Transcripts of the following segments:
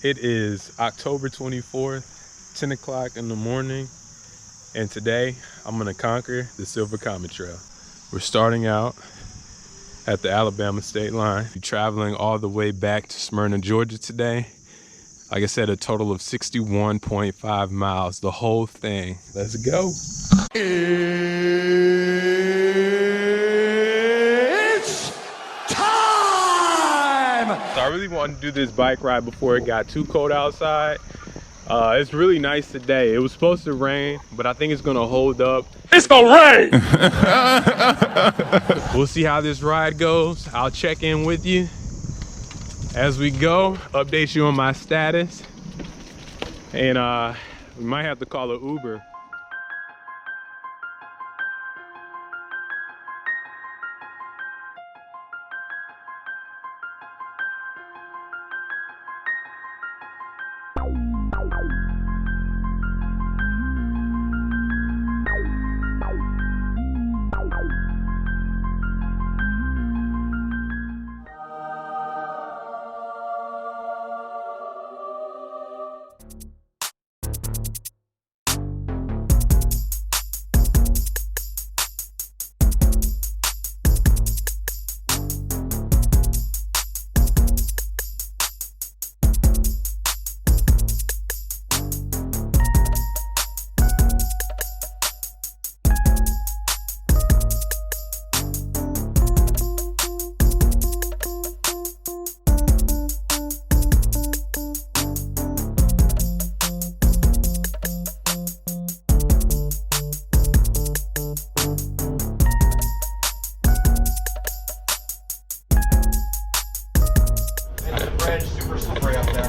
It is October 24th, 10 o'clock in the morning, and today I'm gonna conquer the Silver Comet Trail. We're starting out at the Alabama state line. We're traveling all the way back to Smyrna, Georgia today. Like I said, a total of 61.5 miles, the whole thing. Let's go. It's time! So I really wanted to do this bike ride before it got too cold outside. It's really nice today. It was supposed to rain, but I think it's gonna hold up. It's gonna rain! We'll see how this ride goes. I'll check in with you as we go, update you on my status, and we might have to call an Uber.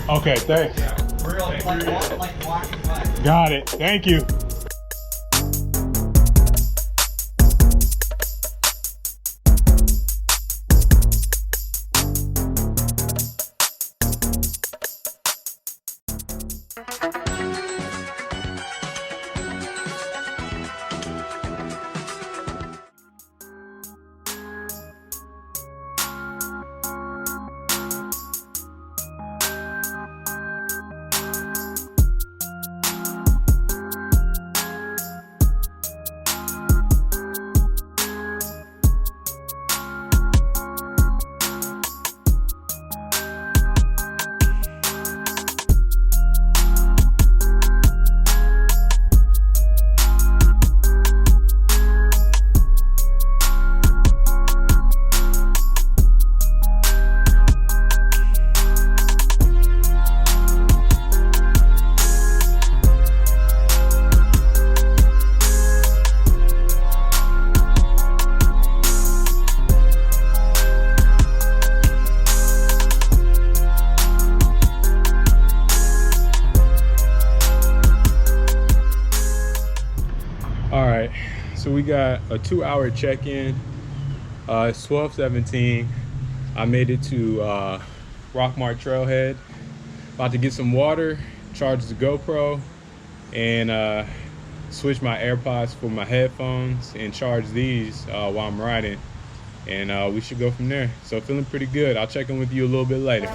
Okay, thanks. Got it. Thank you. So we got a 2-hour check-in. It's 12:17. I made it to Rockmart Trailhead. About to get some water, charge the GoPro, and switch my AirPods for my headphones and charge these while I'm riding. And we should go from there. So feeling pretty good. I'll check in with you a little bit later.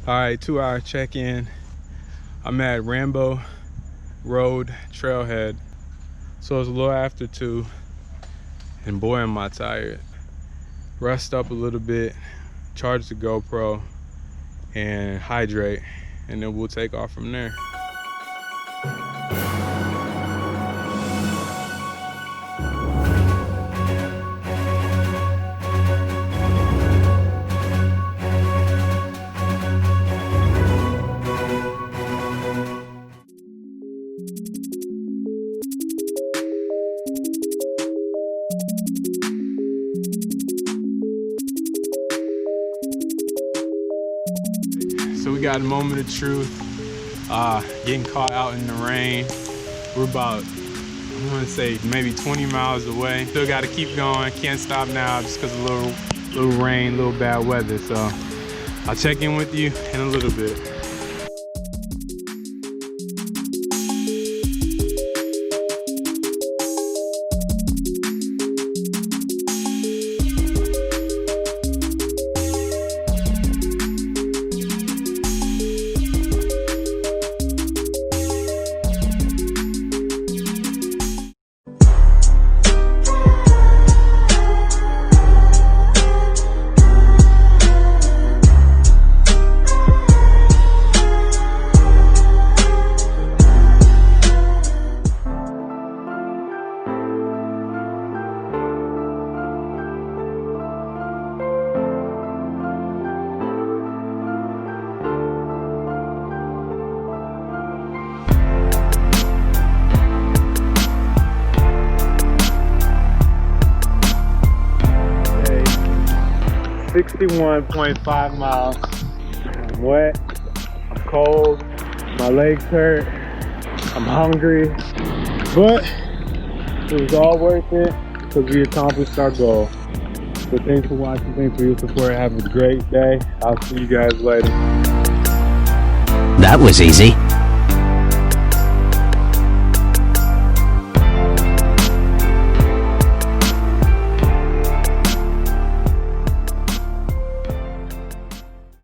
All right, 2-hour check-in. I'm at Rambo Road trailhead. So it's a little after 2, and boy am I tired. Rest up a little bit, charge the GoPro, and hydrate, and then we'll take off from there. So we got a moment of truth, getting caught out in the rain. We're about, I'm gonna say maybe 20 miles away. Still gotta keep going, can't stop now just because of little rain, little bad weather. So I'll check in with you in a little bit. Okay, 61.5 miles. I'm wet, I'm cold, my legs hurt, I'm hungry, but it was all worth it because we accomplished our goal. So thanks for watching, thanks for your support, have a great day. I'll see you guys later. That was easy.